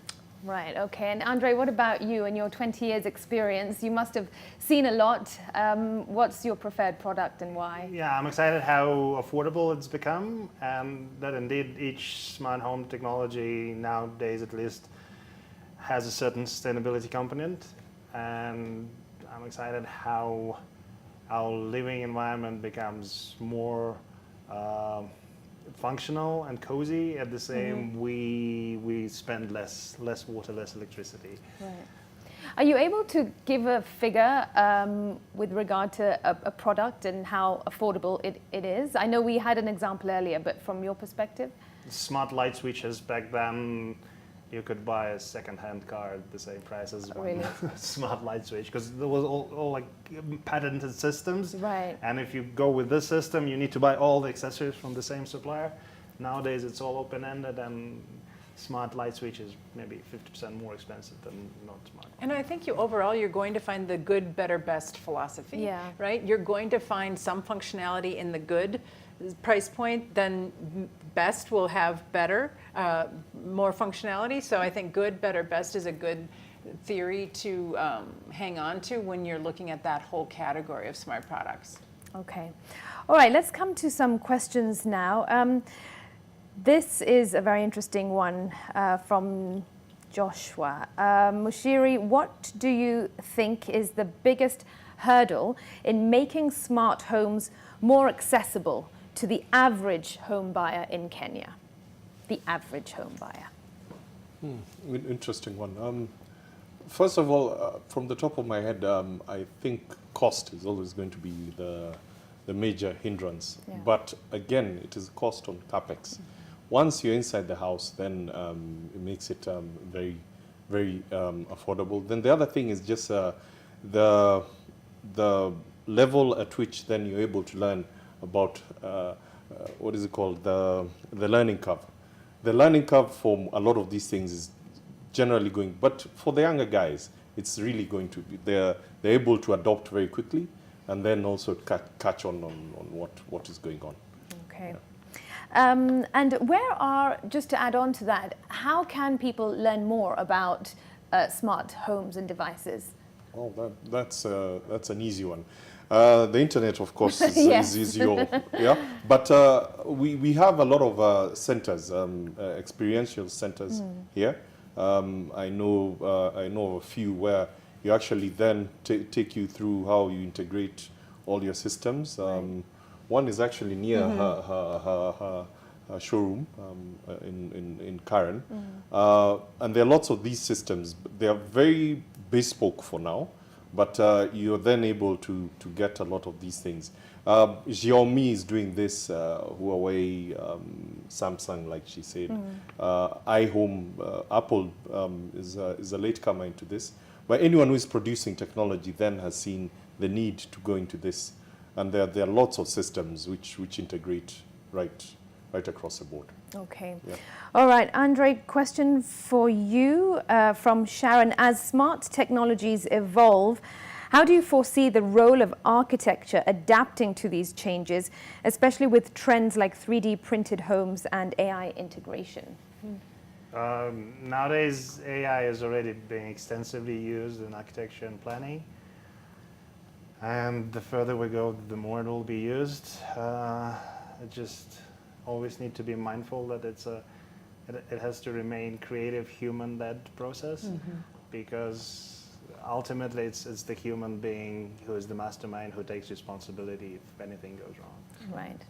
Right, okay. And Andre, what about you and your 20 years experience? You must have seen a lot. What's your preferred product and why? Yeah, I'm excited how affordable it's become, and that indeed each smart home technology nowadays at least has a certain sustainability component. and I'm excited how our living environment becomes more functional and cozy. At the same, we spend less water, less electricity. Right. Are you able to give a figure with regard to a product and how affordable it is? I know we had an example earlier, but from your perspective? Smart light switches back then, you could buy a second-hand car at the same price as one smart light switch, because there was all like patented systems. Right. And if you go with this system, you need to buy all the accessories from the same supplier. Nowadays, it's all open-ended, and smart light switch is maybe 50% more expensive than not smart. And I think overall, you're going to find the good, better, best philosophy, right? You're going to find some functionality in the good price point, then best will have better, more functionality. So I think good, better, best is a good theory to hang on to when you're looking at that whole category of smart products. Okay. All right, let's come to some questions now. This is a very interesting one from Joshua. Mushiri, what do you think is the biggest hurdle in making smart homes more accessible to the average home buyer in Kenya? The average home buyer. Interesting one. First of all, from the top of my head, I think cost is always going to be the major hindrance. Yeah. But again, it is cost on capex. Once you're inside the house, then it makes it very, very affordable. Then the other thing is just the level at which then you're able to learn about what is it called, the learning curve. The learning curve for a lot of these things is generally going, but for the younger guys, it's really going to be, they're able to adopt very quickly, and then also catch on what is going on. Okay. Yeah. And where are, just to add on to that, how can people learn more about smart homes and devices? Oh, that's an easy one. The internet, of course, is your, yeah. But we have a lot of centers, experiential centers here. I know of a few where you actually then take you through how you integrate all your systems. One is actually near her showroom in Karen. And there are lots of these systems. They are very bespoke for now, but you're then able to get a lot of these things. Xiaomi is doing this, Huawei, Samsung, like she said. iHome, Apple is a latecomer into this. But anyone who is producing technology then has seen the need to go into this. And there are lots of systems which integrate right across the board. Okay. Yeah. All right, Andre, question for you from Sharon. As smart technologies evolve, how do you foresee the role of architecture adapting to these changes, especially with trends like 3D printed homes and AI integration? Nowadays, AI is already being extensively used in architecture and planning. And the further we go, the more it will be used. It just always need to be mindful that it has to remain creative, human-led process, because ultimately it's the human being who is the mastermind who takes responsibility if anything goes wrong. Right.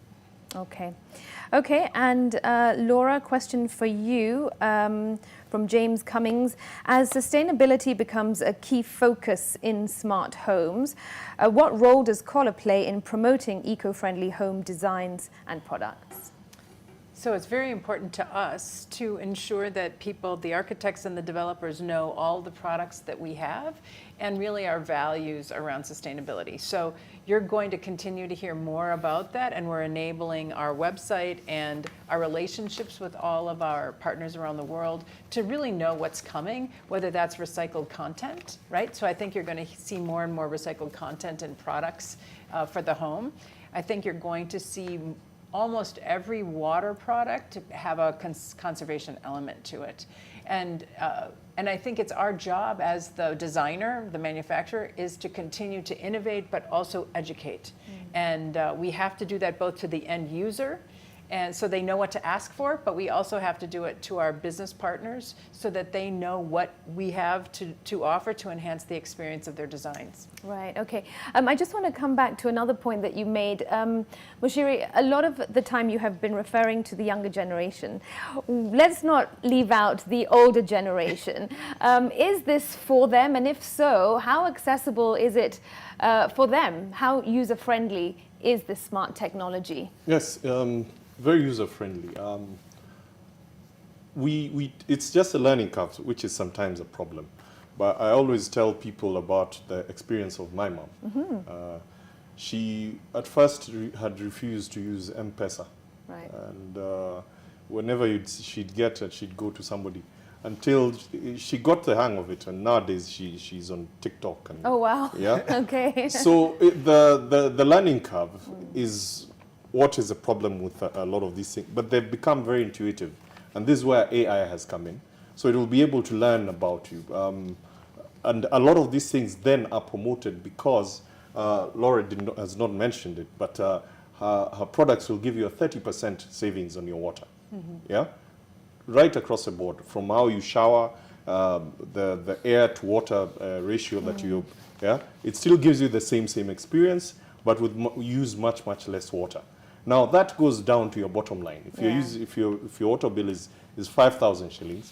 Okay. Okay, and Laura, question for you from James Cummings. As sustainability becomes a key focus in smart homes, what role does Kohler play in promoting eco-friendly home designs and products? So it's very important to us to ensure that people, the architects and the developers, know all the products that we have and really our values around sustainability. So you're going to continue to hear more about that, and we're enabling our website and our relationships with all of our partners around the world to really know what's coming, whether that's recycled content, right? So I think you're going to see more and more recycled content and products for the home. I think you're going to see almost every water product have a conservation element to it. And I think it's our job as the designer, the manufacturer, is to continue to innovate, but also educate. And we have to do that both to the end user And so they know what to ask for, but we also have to do it to our business partners so that they know what we have to offer to enhance the experience of their designs. Right, okay. I just want to come back to another point that you made. Mushiri, a lot of the time you have been referring to the younger generation. Let's not leave out the older generation. Is this for them? And if so, how accessible is it for them? How user-friendly is this smart technology? Yes, very user-friendly. It's just a learning curve, which is sometimes a problem. But I always tell people about the experience of my mom. Mm-hmm. She, at first, had refused to use M-Pesa. Right. And whenever she'd get it, she'd go to somebody until she got the hang of it. And nowadays, she's on TikTok. And, oh, wow. Yeah. Okay. So the learning curve is what is the problem with a lot of these things. But they've become very intuitive. And this is where AI has come in. So it will be able to learn about you. And a lot of these things then are promoted because Laura has not mentioned it, but her products will give you a 30% savings on your water. Mm-hmm. Yeah, right across the board, from how you shower, the air to water ratio that you, it still gives you the same experience, but with use much less water. Now that goes down to your bottom line. If your water bill is 5,000 shillings.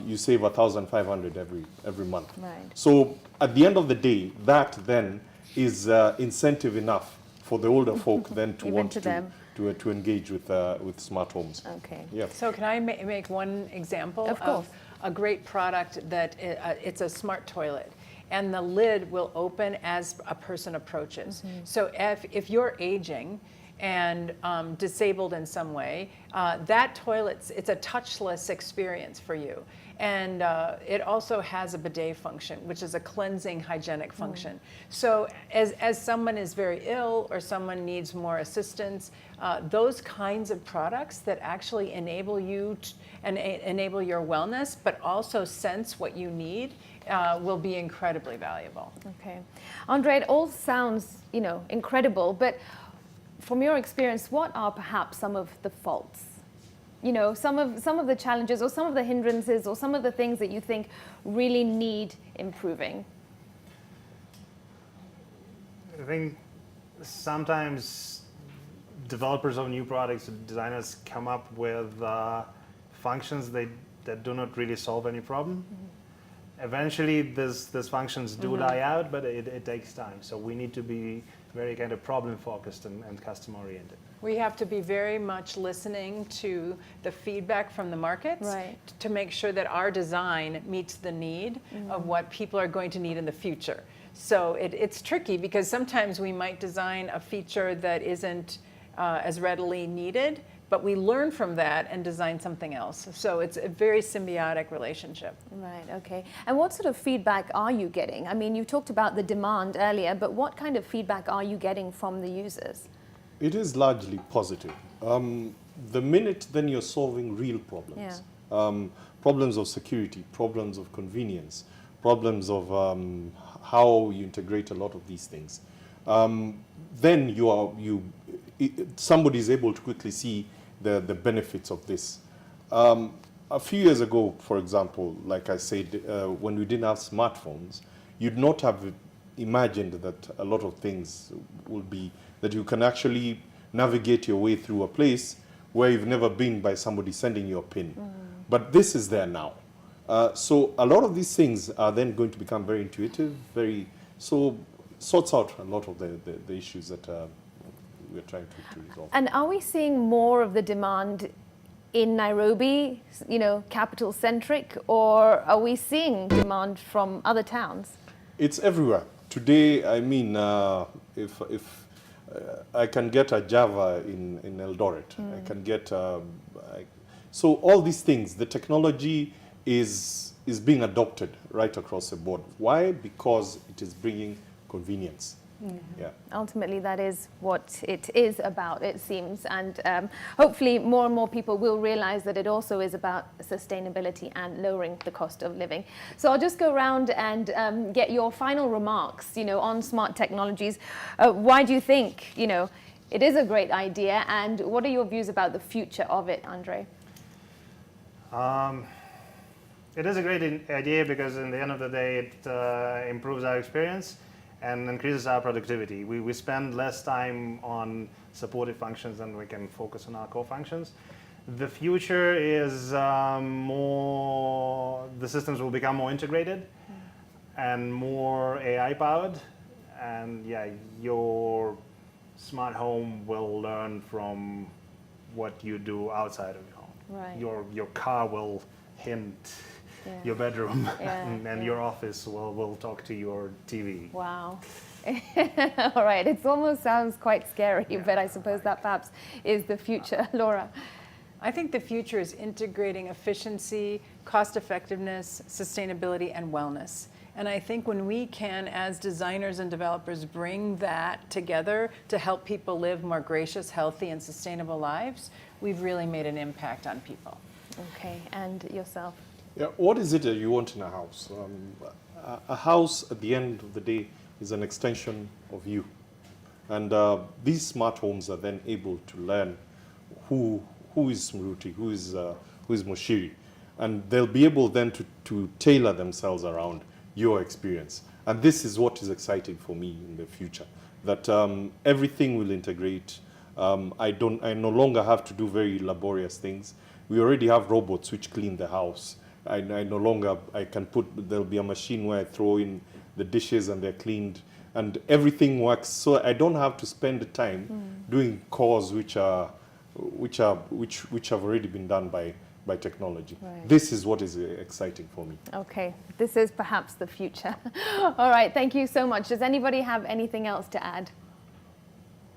You save 1,500 every month. Right. So at the end of the day, that then is incentive enough for the older folk then to want to engage with smart homes. Okay. Yeah. So can I make one example of a great product that it's a smart toilet, and the lid will open as a person approaches. Mm-hmm. So if you're aging and disabled in some way, that toilet, it's a touchless experience for you. And it also has a bidet function, which is a cleansing, hygienic function. So as someone is very ill or someone needs more assistance, those kinds of products that actually enable you and enable your wellness, but also sense what you need, will be incredibly valuable. Okay. Andre, it all sounds, incredible, but from your experience, what are perhaps some of the faults? Some of the challenges or some of the hindrances or some of the things that you think really need improving? I think sometimes developers of new products, designers come up with functions that do not really solve any problem. Mm-hmm. Eventually, these functions do die out, but it takes time. So we need to be very kind of problem-focused and customer-oriented. We have to be very much listening to the feedback from the markets to make sure that our design meets the need of what people are going to need in the future. So it's tricky because sometimes we might design a feature that isn't as readily needed, but we learn from that and design something else. So it's a very symbiotic relationship. Right, okay. And what sort of feedback are you getting? I mean, you talked about the demand earlier, but what kind of feedback are you getting from the users? It is largely positive. The minute then you're solving real problems, problems of security, problems of convenience, problems of how you integrate a lot of these things, then somebody is able to quickly see the benefits of this. A few years ago, for example, like I said, when we didn't have smartphones, you'd not have imagined that a lot of things would be, that you can actually navigate your way through a place where you've never been by somebody sending you a pin. But this is there now. So a lot of these things are then going to become very intuitive, sorts out a lot of the issues that we're trying to resolve. And are we seeing more of the demand in Nairobi, capital centric, or are we seeing demand from other towns? It's everywhere. Today, I mean, if I can get a Java in Eldoret, I can get, so all these things, the technology is being adopted right across the board. Why? Because it is bringing convenience. Yeah. Ultimately, that is what it is about, it seems. And hopefully more and more people will realize that it also is about sustainability and lowering the cost of living. So I'll just go around and get your final remarks, on smart technologies. Why do you think, It is a great idea. And what are your views about the future of it, Andre? It is a great idea because in the end of the day, it improves our experience and increases our productivity. We spend less time on supportive functions and we can focus on our core functions. The future is the systems will become more integrated and more AI powered. And yeah, your smart home will learn from what you do outside of your home. Right. Your car will hint your bedroom, and your office will talk to your TV. Wow. All right, it almost sounds quite scary, but I suppose that perhaps is the future. Laura? I think the future is integrating efficiency, cost effectiveness, sustainability, and wellness. And I think when we can, as designers and developers, bring that together to help people live more gracious, healthy, and sustainable lives, we've really made an impact on people. Okay, and yourself? Yeah, what is it that you want in a house? A house, at the end of the day, is an extension of you. And these smart homes are then able to learn who is Smruti, who is Moshiri. And they'll be able then to tailor themselves around your experience. And this is what is exciting for me in the future, that everything will integrate. I no longer have to do very laborious things. We already have robots which clean the house. I no longer, there'll be a machine where I throw in the dishes and they're cleaned and everything works. So I don't have to spend the time doing chores which have already been done by technology. Right. This is what is exciting for me. Okay, this is perhaps the future. All right, thank you so much. Does anybody have anything else to add?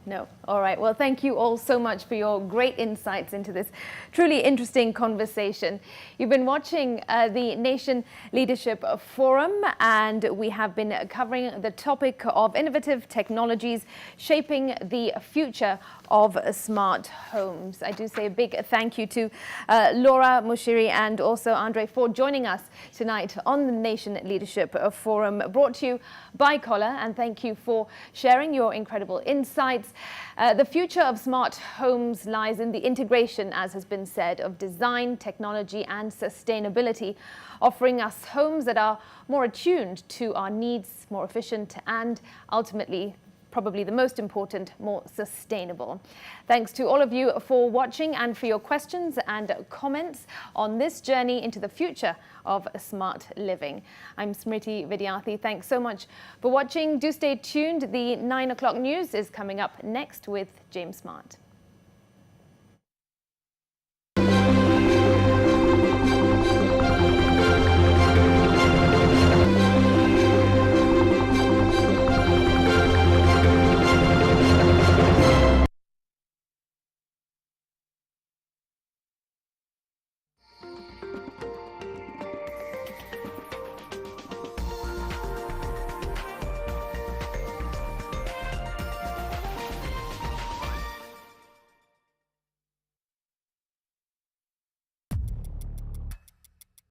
No. All right. Well, thank you all so much for your great insights into this truly interesting conversation. You've been watching the Nation Leadership Forum, and we have been covering the topic of innovative technologies shaping the future of smart homes. I do say a big thank you to Laura, Moshiri, and also Andre for joining us tonight on the Nation Leadership Forum, brought to you by Collar, and thank you for sharing your incredible insights. The future of smart homes lies in the integration, as has been said, of design, technology and sustainability, offering us homes that are more attuned to our needs, more efficient and ultimately, probably the most important, more sustainable. Thanks to all of you for watching and for your questions and comments on this journey into the future of smart living. I'm Smriti Vidyarthi. Thanks so much for watching. Do stay tuned. The 9 o'clock news is coming up next with James Smart.